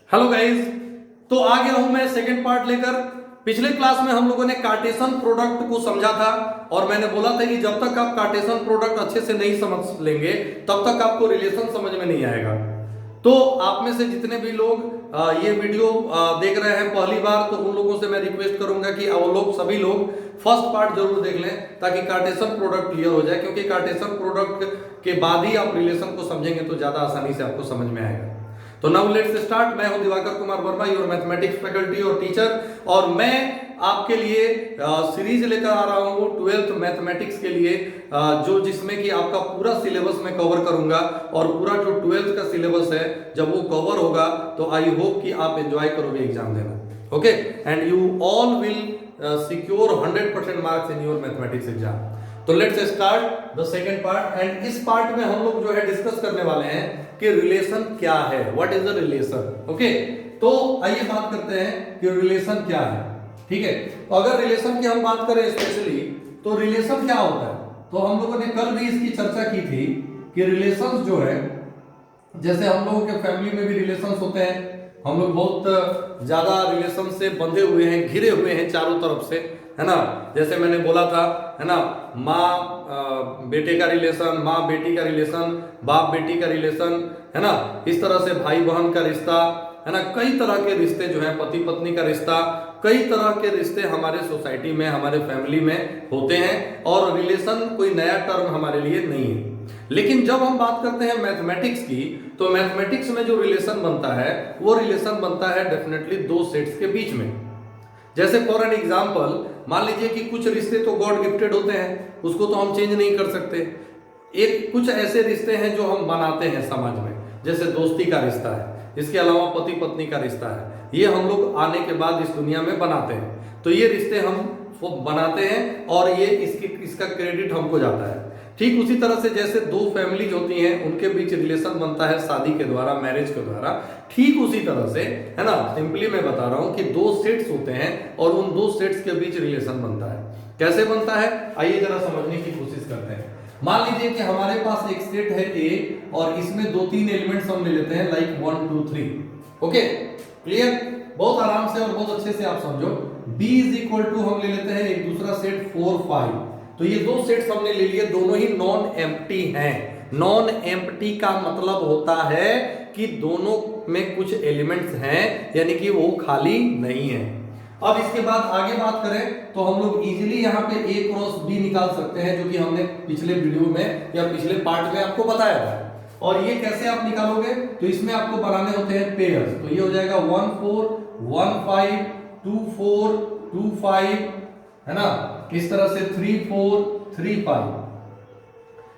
Hello guys, तो आ गया हूं मैं सेकंड पार्ट लेकर। पिछले क्लास में हम लोगों ने कार्टेशियन प्रोडक्ट को समझा था और मैंने बोला था कि जब तक आप कार्टेशियन प्रोडक्ट अच्छे से नहीं समझ लेंगे तब तक आपको रिलेशन समझ में नहीं आएगा। तो आप में से जितने भी लोग ये वीडियो देख रहे हैं पहली बार, तो उन लोगों से मैं रिक्वेस्ट करूंगा कि वो लोग सभी लोग फर्स्ट पार्ट जरूर देख लें ताकि कार्टेशियन प्रोडक्ट क्लियर हो जाए, क्योंकि कार्टेशियन प्रोडक्ट के बाद ही आप रिलेशन को समझेंगे तो ज्यादा आसानी से आपको समझ में आएगा। तो नाउ लेट्स स्टार्ट। मैं हूं Diwakar Kumar Verma, your mathematics faculty और टीचर, और मैं आपके लिए सीरीज लेकर आ रहा हूं 12th मैथमेटिक्स के लिए, जो जिसमें कि आपका पूरा सिलेबस मैं कवर करूंगा। और पूरा जो 12th का सिलेबस है जब वो कवर होगा तो आई होप कि आप एंजॉय करोगे एग्जाम देना। Okay, and you all will secure 100% marks in your mathematics exam. तो let's start the second part. And इस पार्ट में हम लोग जो है डिस्कस करने वाले हैं कि रिलेशन क्या है, what is the relation. Okay, तो आइए बात करते हैं कि रिलेशन क्या है। ठीक है, तो अगर रिलेशन की हम बात करें स्पेशली, तो रिलेशन क्या होता है, तो हम लोगों ने कल भी इसकी चर्चा की थी कि रिलेशंस जो है, जैसे हम लोगों के फैमिली में भी रिलेशंस होते हैं। हम लोग बहुत ज्यादा रिलेशन से बंधे हुए हैं, घिरे हुए हैं चारों तरफ से, है ना। जैसे मैंने बोला था, है ना, माँ बेटे का रिलेशन, माँ बेटी का रिलेशन, बाप बेटी का रिलेशन, है ना। इस तरह से भाई बहन का रिश्ता, है ना। कई तरह के रिश्ते जो हैं, पति पत्नी का रिश्ता, कई तरह के रिश्ते हमारे सोसाइटी में, हमारे फैमिली में होते हैं। और रिलेशन कोई नया टर्म हमारे लिए नहीं है। लेकिन जब हम बात करते हैं मैथमेटिक्स की, तो मैथमेटिक्स में जो रिलेशन बनता है वो रिलेशन बनता है डेफिनेटली दो सेट्स के बीच में। जैसे फॉर एन एग्जाम्पल, मान लीजिए कि कुछ रिश्ते तो गॉड गिफ्टेड होते हैं, उसको तो हम चेंज नहीं कर सकते। एक कुछ ऐसे रिश्ते हैं जो हम बनाते हैं समाज में, जैसे दोस्ती का रिश्ता है, इसके अलावा पति पत्नी का रिश्ता है, ये हम लोग आने के बाद इस दुनिया में बनाते हैं। तो ये रिश्ते हम बनाते हैं और ये इसका क्रेडिट हमको जाता है। ठीक उसी तरह से जैसे दो फैमिलीज होती हैं, उनके बीच रिलेशन बनता है शादी के द्वारा, मैरिज के द्वारा, ठीक उसी तरह से, है ना, सिंपली मैं बता रहा हूं कि दो सेट्स होते हैं और उन दो सेट्स के बीच रिलेशन बनता है। कैसे बनता है, आइए जरा समझने की कोशिश करते हैं। मान लीजिए कि हमारे पास एक सेट है ए और इसमें दो तीन एलिमेंट्स हम ले लेते हैं, लाइक 1 2 3। ओके, क्लियर, बहुत आराम से और बहुत अच्छे से आप समझो। b इज इक्वल टू हम ले लेते हैं एक दूसरा सेट 4 5। तो ये दो सेट्स हमने ले लिए, दोनों ही नॉन एम्प्टी हैं। नॉन एम्प्टी का मतलब होता है कि दोनों में कुछ एलिमेंट्स हैं, यानी कि वो खाली नहीं है। अब इसके बाद आगे बात करें तो हम लोग इजीली यहाँ पे a क्रॉस b निकाल सकते हैं, जो कि हमने पिछले वीडियो में या पिछले पार्ट में आपको बताया था। और ये कैसे आप निकालोगे, तो इसमें आपको बनाने होते हैं पेयर्स। तो ये हो जाएगा 1 4 1 5 2 4 2 5, है ना। इस तरह से 3 4 3 5,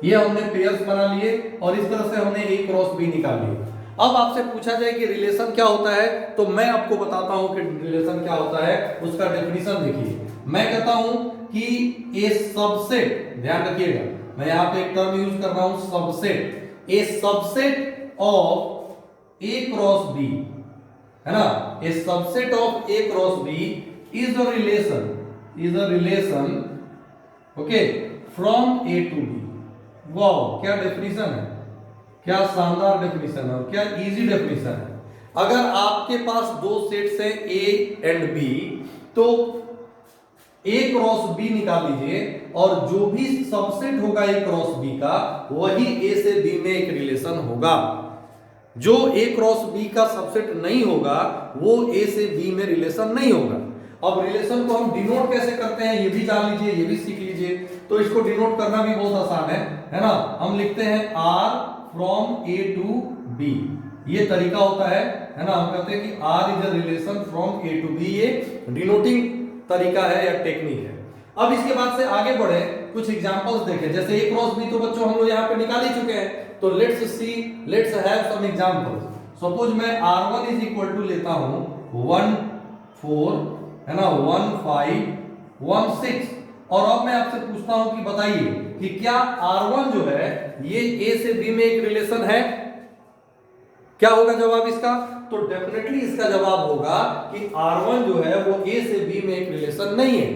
ये हमने पेयर्स बना लिए और इस तरह से हमने a क्रॉस b निकाल लिए। अब आपसे पूछा जाए कि रिलेशन क्या होता है, तो मैं आपको बताता हूं कि रिलेशन क्या होता है। उसका डेफिनेशन देखिए, मैं कहता हूं कि ए सबसेट, ध्यान रखिएगा मैं यहां पे एक टर्म यूज कर रहा हूं subset, A subset of A cross B, है ना। A subset of A cross B is a relation, okay, from A to B. Wow, क्या डेफिनेशन है, क्या शानदार डेफिनेशन है और क्या इजी डेफिनेशन है। अगर आपके पास दो सेट्स हैं ए एंड बी, तो ए क्रॉस बी निकाल लीजिए और जो भी सबसेट होगा ए क्रॉस बी का, वही ए से बी में एक रिलेशन होगा। जो ए क्रॉस बी का सबसेट नहीं होगा वो ए से बी में रिलेशन नहीं होगा। अब रिलेशन को हम डिनोट कैसे करते हैं ये भी जान लीजिए, ये भी सीख लीजिए। तो इसको डिनोट करना भी बहुत आसान है ना। हम लिखते हैं R from A to B, ये तरीका होता है ना। हम कहते हैं कि R is a relation from A to B, ये डिनोटिंग तरीका है या टेक्निक है। अब इसके बाद से आगे बढ़े, कुछ एग्जांपल्स देखें। जैसे ए क्रॉस बी तो बच्चों हम लोग यहाँ पे निकाल ही चुके हैं, तो let's have some examples. Suppose मैं r1 इज इक्वल टू लेता हूं 1 4, है ना, 1 5 1 6। और अब मैं आपसे पूछता हूं कि बताइए कि क्या R1 जो है ये A से B में एक रिलेशन है। क्या होगा जवाब इसका, तो डेफिनेटली इसका जवाब होगा कि R1 जो है वो A से B में एक रिलेशन नहीं है।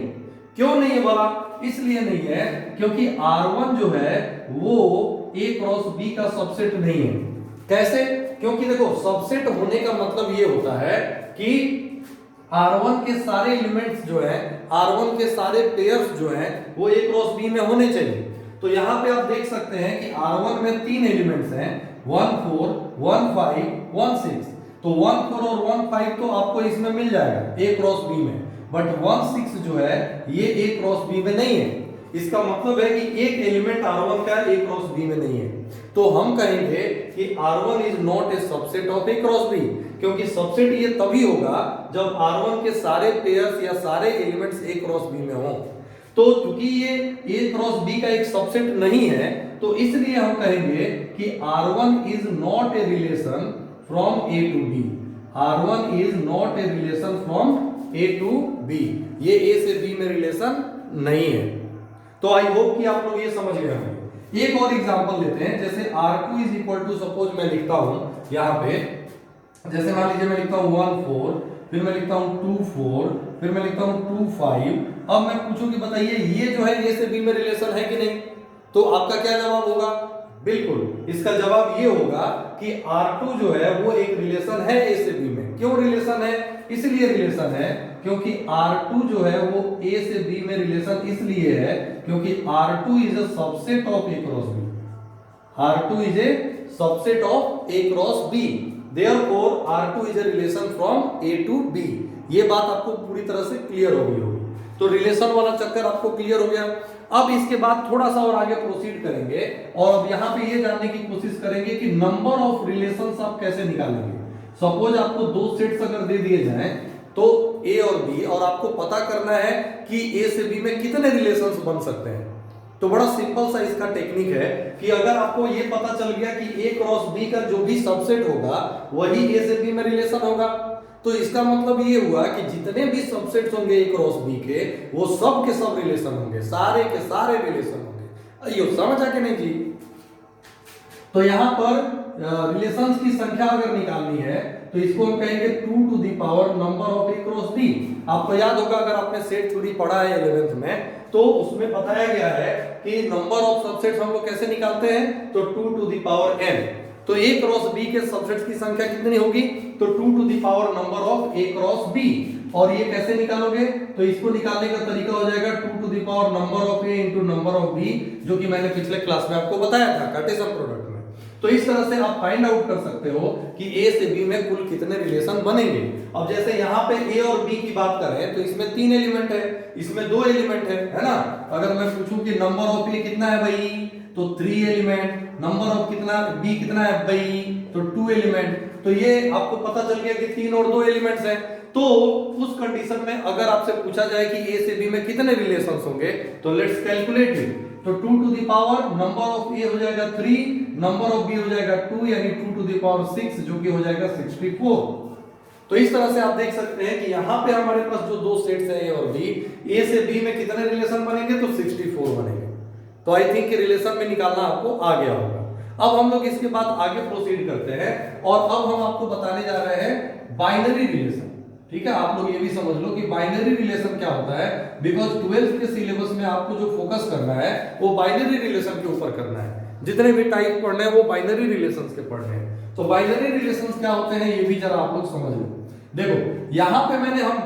क्यों नहीं है बोला, इसलिए नहीं है क्योंकि R1 जो है वो A क्रॉस B का सबसेट नहीं है। कैसे, क्योंकि देखो सबसेट होने का मतलब ये होता है कि R1 के सारे एलिमेंट्स जो है, R1 के सारे पेयर्स जो हैं वो A क्रॉस B में होने चाहिए। तो यहाँ पे आप देख सकते हैं कि R1 में 3 एलिमेंट्स हैं, 1 4 1 5 1 6। तो 1 4 और 1 5 तो आपको इसमें मिल जाएगा A क्रॉस B में, बट 1 6 जो है ये A क्रॉस B में नहीं है। इसका मतलब है कि एक एलिमेंट R1 का A क्रॉस B में नहीं है। तो हम कहेंगे कि R1 is not A subset of A cross B, क्योंकि सबसेट ये तभी होगा जब R1 के सारे पेयर्स या सारे एलिमेंट्स A क्रॉस B में हों। तो क्योंकि ये A क्रॉस B का एक सबसेट नहीं है, तो इसलिए हम कहेंगे कि R1 is not a relation from A to B। R1 is not a relation from A to B। ये A से B में रिलेशन नहीं है। तो आई होप कि आप लोग ये समझ गए होंगे। एक और एग्जांपल लेते हैं, जैसे R2 is equal to, suppose मैं लिखता हूं यहां पे, जैसे मान लीजिए मैं लिखता हूं 1 4, फिर मैं लिखता हूं 2 4, फिर मैं लिखता हूं 2 5। अब मैं पूछूं कि बताइए ये जो है A से B में रिलेशन है कि नहीं, तो आपका क्या जवाब होगा? बिल्कुल, इसका जवाब ये होगा कि R2 जो है वो एक रिलेशन है A से B में। क्यों रिलेशन है? इसलिए रिलेशन है क्योंकि R2 जो है वो A से B में रिलेशन इसलिए है क्योंकि R2 is a subset of A cross B। R2 is a subset of A cross B, therefore R2 is a relation from A to B। ये बात आपको पूरी तरह से क्लियर हो गई होगी। तो रिलेशन वाला चक्कर आपको क्लियर हो गया। अब इसके बाद थोड़ा सा और आगे प्रोसीड करेंगे और अब यहाँ पे ये जानने की कोशिश करेंगे कि नंबर ऑफ रिलेशंस आप कैसे निकालेंगे। सपोज आपको दो सेट्स अगर दे दिए जाएं तो A और B, और आपको पता करना है कि A से B में कितने रिलेशंस बन सकते हैं। तो बड़ा सिंपल सा इसका टेक्निक है कि अगर आपको ये पता चल गया कि A क्रॉस B का जो भी सबसेट होगा वही A से B में रिलेशन होगा, तो इसका मतलब ये हुआ कि जितने भी सबसेट्स होंगे A क्रॉस B के, वो सब के सब रिलेशन होंगे, सारे के सारे रिलेशन होंगे। अयो समझ आ के नहीं जी? तो यहां पर रिलेशंस की संख्या अगर निकालनी है तो इसको हम कहेंगे 2 to the power number of A cross B। आपको याद होगा अगर आपने सेट थ्योरी पढ़ा है 11th में, तो उसमें बताया गया है कि नंबर ऑफ सबसेट्स हम लोग कैसे निकालते हैं, तो 2 टू द पावर n। तो A क्रॉस B के सबसेट्स की संख्या कितनी होगी, तो 2 to the power number of A cross B। और ये कैसे निकालोगे, तो इसको निकालने का तरीका हो जाएगा 2 to the power number of A into number of B, जो कि मैंने पिछले क्लास में आपको बताया था कार्टेशियन प्रोडक्ट में। तो इस तरह से आप फाइंड आउट कर सकते हो कि A से B में कुल कितने रिलेशन बनेंगे। अब जैसे यहाँ पे A और B की बात करें तो इसमें 3 एलिमेंट है, इसमें 2 एलिमेंट है ना। अगर मैं पूछूं कि नंबर ऑफ A कितना है भाई, तो 3 एलिमेंट। नंबर ऑफ कितना B कितना है भाई, तो 2 एलिमेंट। तो ये आपको पता चल गया कि 3 और 2 एलिमेंट्स हैं। तो उस कंडीशन में अगर आपसे पूछा जाए कि A से B में कितने रिलेशंस होंगे, तो लेट्स कैलकुलेट इट। तो 2 to the power number of A हो जाएगा 3, नंबर ऑफ B हो जाएगा 2, यानी 2 टू द पावर 6, जो कि हो जाएगा 64। तो इस तरह से आप देख सकते हैं कि यहाँ पे हमारे पास जो दो सेट्स हैं A और B, A से B में कितने रिलेशन बनेंगे, तो 64 बनेंगे। तो आई थिंक रिलेशन में निकालना आपको आ गया होगा। अब हम लोग इसके बाद आगे प्रोसीड करते हैं और अब हम आपको बताने जा रहे हैं बाइनरी रिलेशन। ठीक है, आप लोग ये भी समझ लो कि बाइनरी रिलेशन क्या होता है, बिकॉज 12th के सिलेबस में आपको जो फोकस करना है वो बाइनरी रिलेशन के ऊपर करना है। जितने भी टाइप पढ़ने हैं वो बाइनरी रिलेशंस के पढ़ने हैं। तो बाइनरी रिलेशंस क्या होते हैं ये भी जरा आप लोग समझ लो। देखो यहाँ पे मैंने हम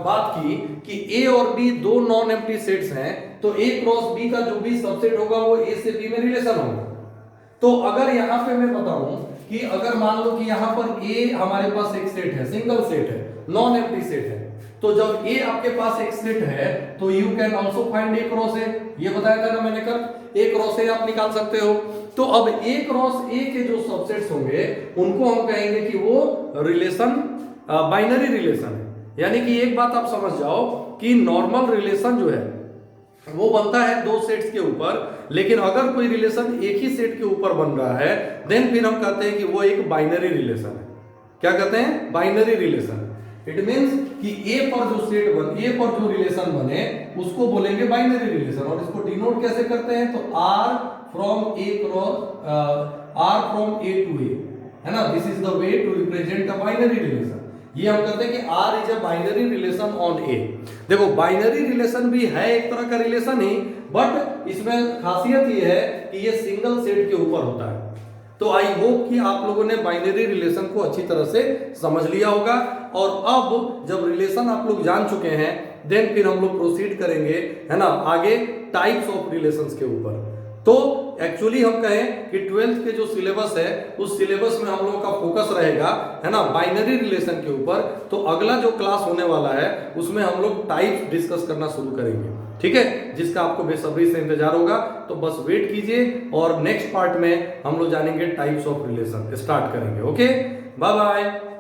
बात की कि A और B दो नॉन एम्प्टी सेट्स हैं, तो A क्रॉस B का जो भी सबसेट होगा वो A से B में रिलेशन होगा। तो अगर यहाँ पे मैं बताऊं कि अगर मान लो कि यहाँ पर A हमारे पास एक सेट है, सिंगल सेट है, नॉन एम्प्टी सेट है, तो जब A आपके पास एक सेट है तो you can also find A cross A। ये बताया था ना मैंने कल, A क्रॉस A आप निकाल सकते हो। तो अब A क्रॉस A के जो सबसेट्स होंगे उनको हम कहेंगे कि वो रिलेशन बाइनरी रिलेशन है। यानी कि एक बात आप समझ जाओ कि नॉर्मल रिलेशन जो है वो बनता है दो सेट्स के ऊपर, लेकिन अगर कोई रिलेशन एक ही सेट के ऊपर बन रहा है देन फिर हम कहते हैं कि वो एक बाइनरी रिलेशन है। क्या कहते हैं? Binary relation. इट मींस कि A पर जो सेट बने, A पर जो रिलेशन बने उसको बोलेंगे बाइनरी रिलेशन। और इसको डिनोट कैसे करते हैं, तो R from A cross R from A to A, है ना। This is the way to represent the binary relation. ये हम कहते हैं कि R is a binary relation on A। देखो बाइनरी रिलेशन भी है एक तरह का रिलेशन ही, बट इसमें खासियत ये है कि ये सिंगल सेट के ऊपर होता है। तो आई होप कि आप लोगों ने बाइनरी रिलेशन को अच्छी तरह से समझ लिया होगा। और अब जब रिलेशन आप लोग जान चुके हैं, देन फिर हम लोग प्रोसीड करेंगे, है ना, आगे टाइप्स ऑफ रिलेशंस के ऊपर। तो एक्चुअली हम कहें कि 12th के जो सिलेबस है उस सिलेबस में हम लोगों का फोकस रहेगा, है ना, बाइनरी रिलेशन के ऊपर। तो अगला जो क्लास होने वाला है उसमें हम लोग टाइप्स डिस्कस करना शुरू करेंगे, ठीक है, जिसका आपको बेसब्री से इंतजार होगा। तो बस वेट कीजिए और नेक्स्ट पार्ट में हम लोग जानेंगे टाइप्स ऑफ रिलेशन, स्टार्ट करेंगे। Okay, bye bye.